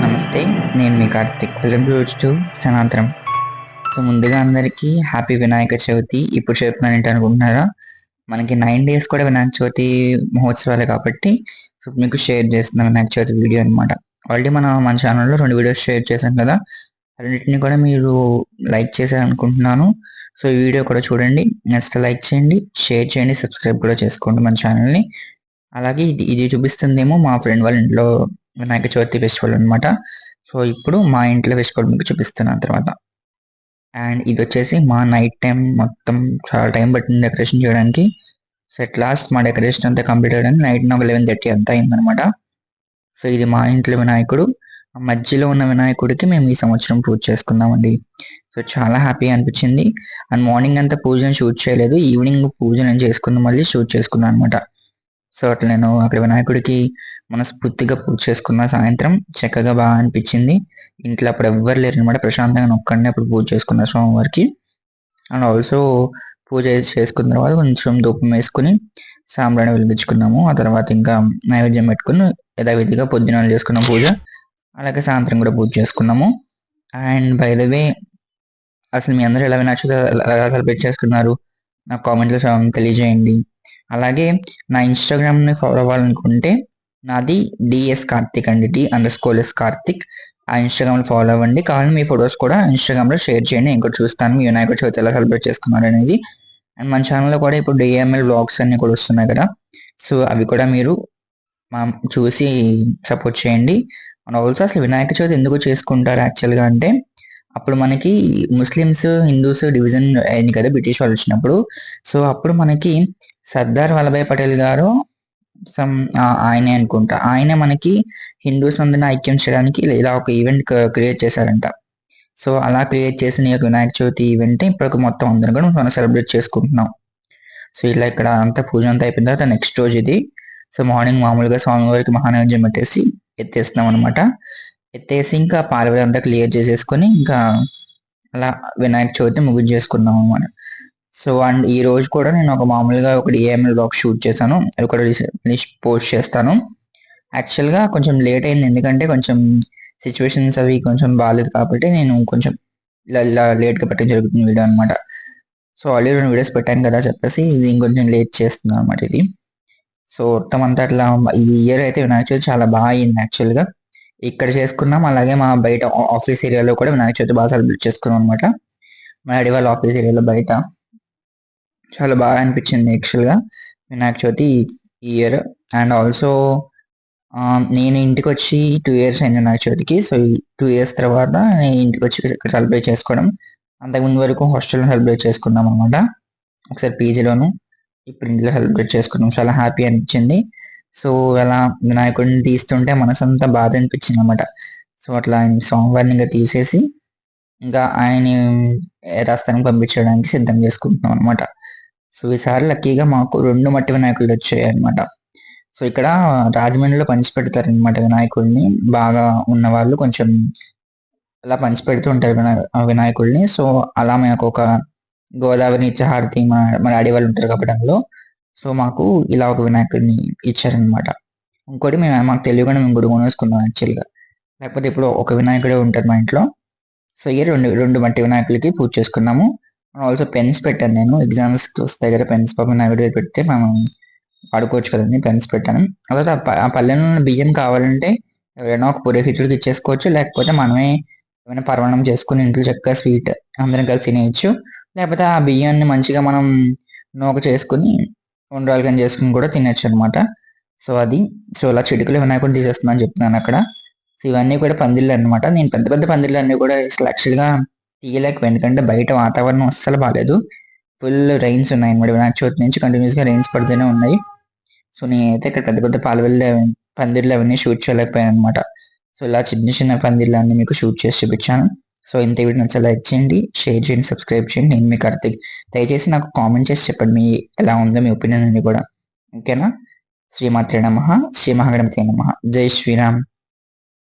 నమస్తే. నేను మీ Karthik. Welcome to Sanatanam. So, ముందుగా అందరికీ హ్యాపీ వినాయక చవితి. ఇప్పుడు చెప్తున్నానేంటి అనుకుంటున్నారా? మనకి 9 డేస్ కూడా వినాయక చవితి మహోత్సవాలే కాబట్టి మీకు షేర్ చేస్తున్నా వినాయక చవితి వీడియో అనమాట. ఆల్రెడీ మన ఛానల్‌లో 2 వీడియోస్ షేర్ చేశాం కదా! రెండిటిని కూడా మీరు లైక్ చేశారనుకుంటున్నాను. సో, ఈ వీడియో కూడా చూడండి. నచ్చితే లైక్ చేయండి, షేర్ చేయండి, సబ్స్క్రైబ్ కూడా చేసుకోండి మన ఛానల్‌ని. అలాగే ఇది చూపిస్తుందేమో మా ఫ్రెండ్ వాళ్ళ ఇంట్లో వినాయక చవితి ఫెస్టివల్ అనమాట. సో, ఇప్పుడు మా ఇంట్లో ఫెస్టివల్ మీకు చూపిస్తున్నాను తర్వాత. అండ్ ఇదొచ్చేసి మా నైట్ టైమ్ మొత్తం చాలా టైం పట్టింది డెకరేషన్ చేయడానికి. సో, అట్ లాస్ట్ మా డెకరేషన్ అంతా కంప్లీట్ అవ్వడానికి నైట్ ఒక 11:30 అంతా అయిందనమాట. సో, ఇది మా ఇంట్లో వినాయకుడు. మధ్యలో ఉన్న వినాయకుడికి మేము ఈ సంవత్సరం పూజ చేసుకున్నామండి. సో, చాలా హ్యాపీగా అనిపించింది. అండ్ మార్నింగ్ అంతా పూజను షూట్ చేయలేదు. ఈవినింగ్ పూజ నేను చేసుకున్న మళ్ళీ షూట్ చేసుకున్నాను అనమాట. సో, అట్లా నేను అక్కడ వినాయకుడికి మనస్ఫూర్తిగా పూజ చేసుకున్న సాయంత్రం చక్కగా బాగా అనిపించింది. ఇంట్లో అప్పుడు ఎవ్వరు లేరనమాట. ప్రశాంతంగా ఒక్కడినే అప్పుడు పూజ చేసుకున్న స్వామివారికి. అండ్ ఆల్సో పూజ చేసుకున్న తర్వాత కొంచెం ధూపం వేసుకొని సాంబ్రాణి వెలిగించుకున్నాము. ఆ తర్వాత ఇంకా నైవేద్యం పెట్టుకుని యథావిధిగా పొద్దున చేసుకున్నాం పూజ. అలాగే సాయంత్రం కూడా పూజ చేసుకున్నాము. అండ్ బై ద వే అసలు మీ అందరూ ఎలా వినాయక ఎలా సెలబ్రేట్ చేసుకున్నారు? నాకు కామెంట్‌లో తెలియజేయండి. అలాగే నా ఇన్‌స్టాగ్రామ్‌ని ఫాలో అవ్వాలనుకుంటే నాది డీఎస్ కార్తిక్ అండి. _S కార్తిక్. ఆ ఇన్‌స్టాగ్రామ్‌లో ఫాలో అవ్వండి. కావాలంటే మీ ఫోటోస్ కూడా ఇన్‌స్టాగ్రామ్‌లో షేర్ చేయండి. నేను కూడా చూస్తాను మీ వినాయక చవితి ఎలా సెలబ్రేట్ చేసుకున్నారనేది. అండ్ మన ఛానల్‌లో కూడా ఇప్పుడు డీఎంఎల్ వ్లాగ్స్ అన్నీ కూడా వస్తున్నాయి కదా! సో, అవి కూడా మీరు చూసి సపోర్ట్ చేయండి. అండ్ ఆల్సో అసలు వినాయక చవితి ఎందుకు చేసుకుంటారు యాక్చువల్‌గా అంటే అప్పుడు మనకి ముస్లిమ్స్, హిందూస్ డివిజన్ అయింది కదా! బ్రిటిష్ వాళ్ళు వచ్చినప్పుడు. సో, అప్పుడు మనకి సర్దార్ వల్లభాయ్ పటేల్ గారు ఆయనే అనుకుంటా. ఆయనే మనకి హిందూస్ అందరిని ఐక్యం చేయడానికి ఇలా ఒక ఈవెంట్ క్రియేట్ చేశారంట. సో, అలా క్రియేట్ చేసిన ఈ యొక్క వినాయక చవితి ఈవెంట్ ఇప్పటికి మొత్తం అందరం కూడా మనం సెలబ్రేట్ చేసుకుంటున్నాం. సో, ఇలా ఇక్కడ అంతా పూజ అంతా అయిపోయిన తర్వాత నెక్స్ట్ రోజు ఇది. సో, మార్నింగ్ మామూలుగా స్వామివారికి మహానైవేద్యం పెట్టేసి ఎత్తేస్తున్నాం అనమాట. ఎత్తేసి ఇంకా పాలవేల అంతా క్లియర్ చేసేసుకొని ఇంకా అలా వినాయక చవితి ముగించేసుకున్నాం అనమాట. సో, అండ్ ఈ రోజు కూడా నేను ఒక మామూలుగా ఒక డిఏఎంఎల్ బ్లాగ్ షూట్ చేశాను. అది కూడా పోస్ట్ చేస్తాను. యాక్చువల్‌గా కొంచెం లేట్ అయింది. ఎందుకంటే కొంచెం సిట్యుయేషన్స్ అవి కొంచెం బాలేదు కాబట్టి నేను కొంచెం ఇలా లేట్‌గా పెట్టడం జరుగుతుంది వీడియో అనమాట. సో, ఆల్రెడీ 2 వీడియోస్ పెట్టాను కదా! చెప్పేసి ఇది ఇంకొంచెం లేట్ చేస్తున్నాను అనమాట ఇది. సో, మొత్తం అంతా అట్లా ఈ ఇయర్ అయితే వినాయక చవితి చాలా బాగా అయింది యాక్చువల్‌గా. ఇక్కడ చేసుకున్నాం. అలాగే మా బయట ఆఫీస్ ఏరియాలో కూడా వినాయక చవితి బాగా సెలబ్రేట్ చేసుకున్నాం అనమాట. మా డాడీ వాళ్ళ ఆఫీస్ ఏరియాలో బయట. చాలా బాగా అనిపించింది యాక్చువల్‌గా వినాయక చవితి ఈ ఇయర్. అండ్ ఆల్సో నేను ఇంటికొచ్చి 2 ఇయర్స్ అయింది వినాయక చవితికి. సో, ఈ 2 ఇయర్స్ తర్వాత నేను ఇంటికొచ్చి ఇక్కడ సెలబ్రేట్ చేసుకోవడం. అంతకుముందు వరకు హాస్టల్‌లో సెలబ్రేట్ చేసుకున్నాం అనమాట. ఒకసారి పీజీలోను, ఇప్పుడు ఇంట్లో సెలబ్రేట్ చేసుకున్నాం. చాలా హ్యాపీ అనిపించింది. సో, అలా వినాయకుడిని తీస్తుంటే మనసంతా బాధ అనిపించింది అనమాట. సో, అట్లా స్వామివారిని ఇంకా తీసేసి ఇంకా ఆయన్ని యథాస్థానానికి పంపించడానికి సిద్ధం చేసుకుంటున్నాం అనమాట. సో, ఈసారి లక్కీగా మాకు 2 మట్టి వినాయకులు వచ్చాయన్నమాట. సో, ఇక్కడ రాజమండ్రిలో పంచిపెడతారనమాట వినాయకుడిని. బాగా ఉన్నవాళ్ళు కొంచెం అలా పంచిపెడుతూ ఉంటారు వినాయకుడిని. సో, అలా మాకు ఒక గోదావరి నిత్యహారతి మా డాడీ వాళ్ళు ఉంటారు కాబట్టి అందులో. సో, మాకు ఇలా ఒక వినాయకుడిని ఇచ్చారనమాట. ఇంకోటి మాకు తెలియకుండా మేము కూడా కొనేసుకున్నాం యాక్చువల్‌గా. లేకపోతే ఇప్పుడు ఒక వినాయకుడే ఉంటారు మా ఇంట్లో. సో, ఈ 2 మట్టి వినాయకులకి పూజ చేసుకున్నాము. ఆల్సో పెన్స్ పెట్టాను నేను. ఎగ్జామ్స్‌కి వస్తాయి కదా! పెన్స్ పాపం వినాయకుడి దగ్గర పెడితే మనం వాడుకోవచ్చు కదండీ! పెన్స్ పెట్టాను. తర్వాత ఆ పళ్ళెంలో బియ్యం కావాలంటే ఎవరైనా ఒక పురోహితుడికి ఇచ్చేసుకోవచ్చు. లేకపోతే మనమే ఏమైనా పరమాన్నం చేసుకొని ఇంట్లో చక్కగా స్వీట్ అందరం కలిసి తినేయొచ్చు. లేకపోతే ఆ బియ్యాన్ని మంచిగా మనం నూక చేసుకొని ఉండ్రాలు కింద చేసుకొని కూడా తినొచ్చనమాట. సో, అది. సో, ఇలా చిటికలో వినాయకుడిని తీసేస్తున్నాను చెప్తున్నాను అక్కడ. సో, ఇవన్నీ కూడా పందిళ్ళనమాట. నేను పెద్ద పెద్ద పందిళ్ళన్నీ కూడా అసలు యాక్చువల్‌గా తీయలేకపోయాను. ఎందుకంటే బయట వాతావరణం అస్సలు బాలేదు. ఫుల్ రైన్స్ ఉన్నాయన్నమాట. వినాయక చవితి నుంచి కంటిన్యూస్‌గా రైన్స్ పడుతూనే ఉన్నాయి. సో, నేనైతే ఇక్కడ పెద్ద పెద్ద పందిర్లు అవన్నీ షూట్ చేయలేకపోయానన్నమాట. సో, ఇలా చిన్న చిన్న పందిర్లన్నీ మీకు షూట్ చేసి చూపించాను. సో, ఇంత వీడియో నచ్చితే లైక్ చేయండి, షేర్ చేయండి, సబ్స్క్రైబ్ చేయండి. నేను మీ కార్తిక్. దయచేసి నాకు కామెంట్ చేసి చెప్పండి ఎలా ఉందో మీ ఒపీనియన్ అన్ని కూడా. ఓకేనా? శ్రీమాత్రే నమః. శ్రీ మహాగణపతి నమః. జై శ్రీరామ్.